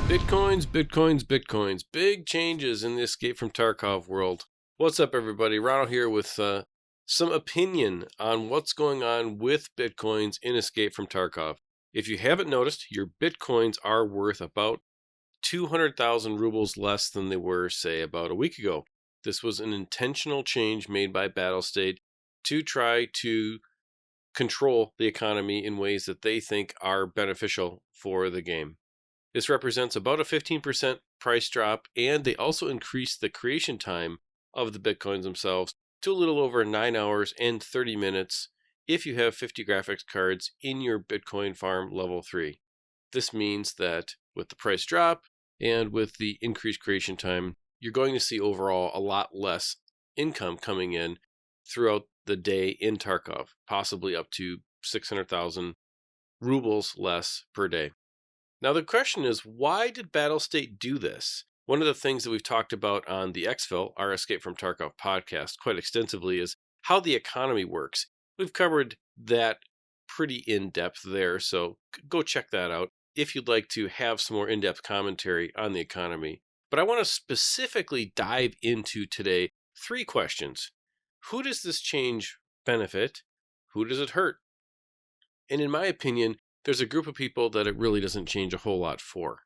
Bitcoins, Bitcoins, Bitcoins. Big changes in the Escape from Tarkov world. What's up, everybody? Ronald here with some opinion on what's going on with Bitcoins in Escape from Tarkov. If you haven't noticed, your Bitcoins are worth about 200,000 rubles less than they were, say, about a week ago. This was an intentional change made by Battlestate to try to control the economy in ways that they think are beneficial for the game. This represents about a 15% price drop, and they also increased the creation time of the Bitcoins themselves to a little over 9 hours and 30 minutes if you have 50 graphics cards in your Bitcoin farm level 3. This means that with the price drop and with the increased creation time, you're going to see overall a lot less income coming in throughout the day in Tarkov, possibly up to 600,000 rubles less per day. Now the question is, why did Battlestate do this? One of the things that we've talked about on the EXFIL, our Escape from Tarkov podcast, quite extensively is how the economy works. We've covered that pretty in-depth there, so go check that out if you'd like to have some more in-depth commentary on the economy. But I want to specifically dive into today 3 questions. Who does this change benefit? Who does it hurt? And in my opinion, there's a group of people that it really doesn't change a whole lot for.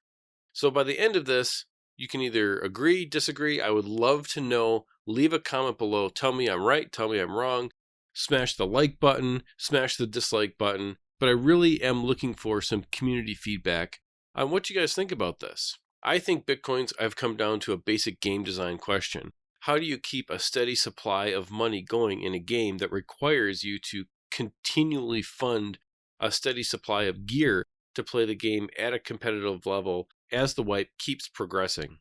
So by the end of this, you can either agree, disagree. I would love to know. Leave a comment below. Tell me I'm right. Tell me I'm wrong. Smash the like button. Smash the dislike button. But I really am looking for some community feedback on what you guys think about this. I think Bitcoins have come down to a basic game design question. How do you keep a steady supply of money going in a game that requires you to continually fund a steady supply of gear to play the game at a competitive level as the wipe keeps progressing?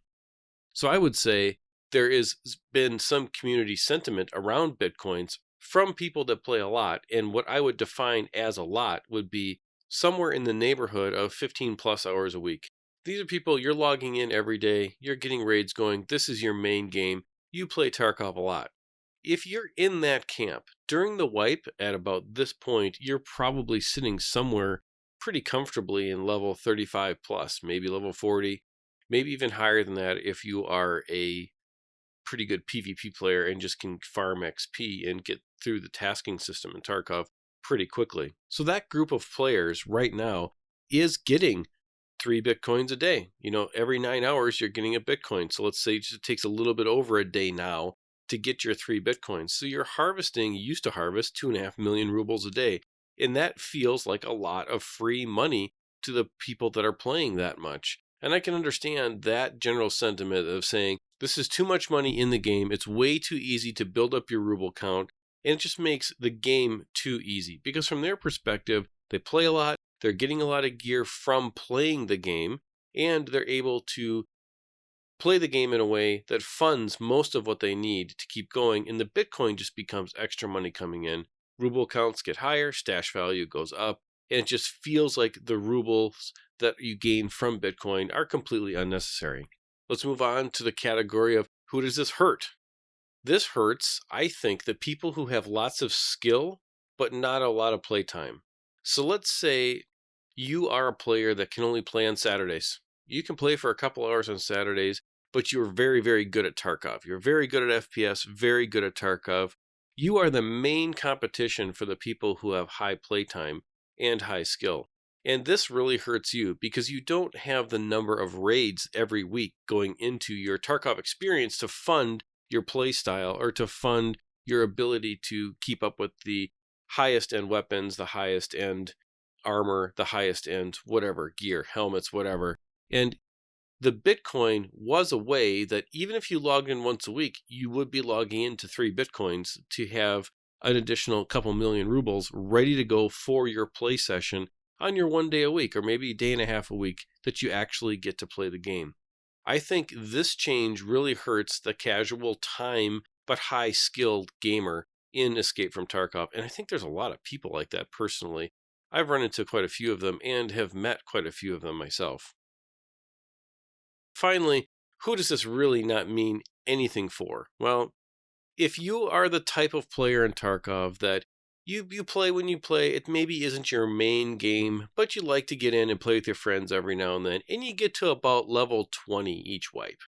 So I would say there has been some community sentiment around Bitcoins from people that play a lot, and what I would define as a lot would be somewhere in the neighborhood of 15 plus hours a week. These are people, you're logging in every day, you're getting raids going, this is your main game, you play Tarkov a lot. If you're in that camp, during the wipe at about this point, you're probably sitting somewhere pretty comfortably in level 35 plus, maybe level 40, maybe even higher than that if you are a pretty good PvP player and just can farm XP and get through the tasking system in Tarkov pretty quickly. So that group of players right now is getting 3 Bitcoins a day. Every 9 hours you're getting a Bitcoin. So let's say it just takes a little bit over a day now to get your 3 Bitcoins. So you're harvesting, you used to harvest 2.5 million rubles a day. And that feels like a lot of free money to the people that are playing that much. And I can understand that general sentiment of saying, this is too much money in the game. It's way too easy to build up your ruble count. And it just makes the game too easy. Because from their perspective, they play a lot. They're getting a lot of gear from playing the game. And they're able to play the game in a way that funds most of what they need to keep going, and the Bitcoin just becomes extra money coming in. Ruble counts get higher, stash value goes up, and it just feels like the rubles that you gain from Bitcoin are completely unnecessary. Let's move on to the category of who does this hurt? This hurts, I think, the people who have lots of skill, but not a lot of playtime. So let's say you are a player that can only play on Saturdays. You can play for a couple hours on Saturdays, but you're very, very good at Tarkov. You're very good at FPS, very good at Tarkov. You are the main competition for the people who have high playtime and high skill. And this really hurts you because you don't have the number of raids every week going into your Tarkov experience to fund your play style or to fund your ability to keep up with the highest end weapons, the highest end armor, the highest end whatever, gear, helmets, whatever. And the Bitcoin was a way that even if you logged in once a week, you would be logging into 3 Bitcoins to have an additional couple million rubles ready to go for your play session on your 1 day a week or maybe a day and a half a week that you actually get to play the game. I think this change really hurts the casual time but high skilled gamer in Escape from Tarkov. And I think there's a lot of people like that personally. I've run into quite a few of them and have met quite a few of them myself. Finally, who does this really not mean anything for? Well, if you are the type of player in Tarkov that You play when you play. It maybe isn't your main game, but you like to get in and play with your friends every now and then, and you get to about level 20 each wipe.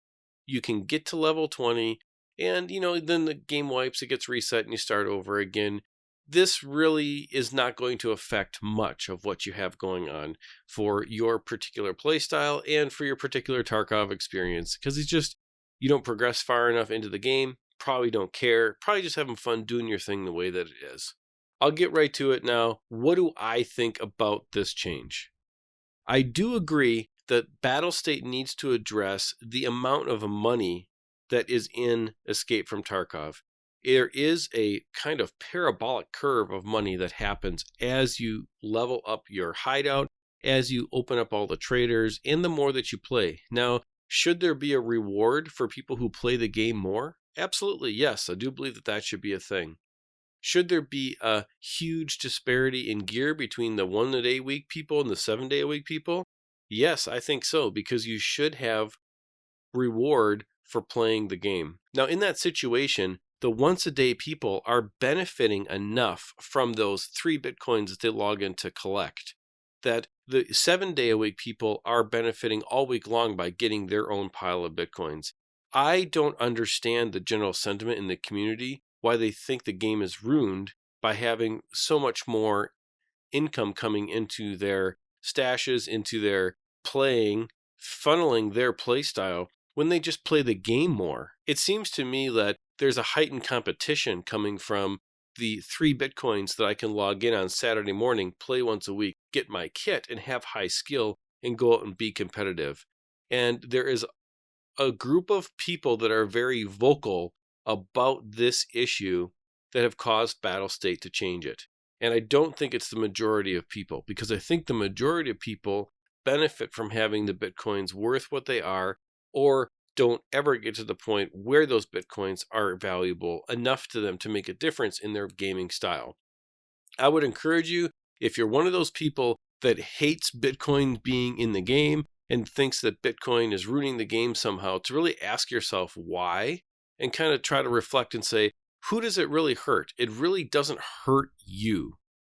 You can get to level 20, and then the game wipes, it gets reset and you start over again. This really is not going to affect much of what you have going on for your particular playstyle and for your particular Tarkov experience, because it's just, you don't progress far enough into the game, probably don't care, probably just having fun doing your thing the way that it is. I'll get right to it now. What do I think about this change? I do agree that Battlestate needs to address the amount of money that is in Escape from Tarkov. There is a kind of parabolic curve of money that happens as you level up your hideout, as you open up all the traders, and the more that you play. Now, should there be a reward for people who play the game more? Absolutely, yes. I do believe that that should be a thing. Should there be a huge disparity in gear between the 1-a-day-a-week people and the 7-day-a-week people? Yes, I think so, because you should have reward for playing the game. Now, in that situation, the once-a-day people are benefiting enough from those 3 Bitcoins that they log in to collect, that the 7-day-a-week people are benefiting all week long by getting their own pile of Bitcoins. I don't understand the general sentiment in the community, why they think the game is ruined by having so much more income coming into their stashes, into their playing, funneling their play style when they just play the game more. It seems to me that there's a heightened competition coming from the 3 Bitcoins that I can log in on Saturday morning, play once a week, get my kit, and have high skill and go out and be competitive. And there is a group of people that are very vocal about this issue that have caused Battlestate to change it. And I don't think it's the majority of people, because I think the majority of people benefit from having the Bitcoins worth what they are, or don't ever get to the point where those Bitcoins are valuable enough to them to make a difference in their gaming style. I would encourage you, if you're one of those people that hates Bitcoin being in the game and thinks that Bitcoin is ruining the game somehow, to really ask yourself why, and kind of try to reflect and say, who does it really hurt? It really doesn't hurt you.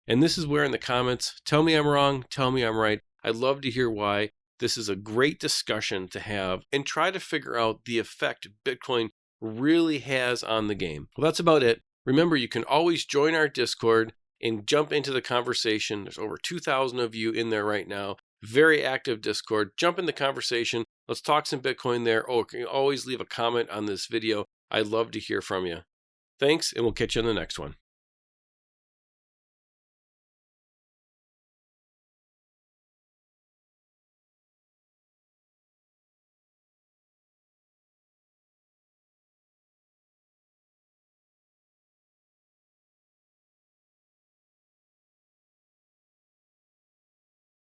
And this is where in the comments, tell me I'm wrong, tell me I'm right. I'd love to hear why. This is a great discussion to have and try to figure out the effect Bitcoin really has on the game. Well, that's about it. Remember, you can always join our Discord and jump into the conversation. There's over 2,000 of you in there right now. Very active Discord. Jump in the conversation. Let's talk some Bitcoin there. Oh, you can always leave a comment on this video. I'd love to hear from you. Thanks, and we'll catch you on the next one.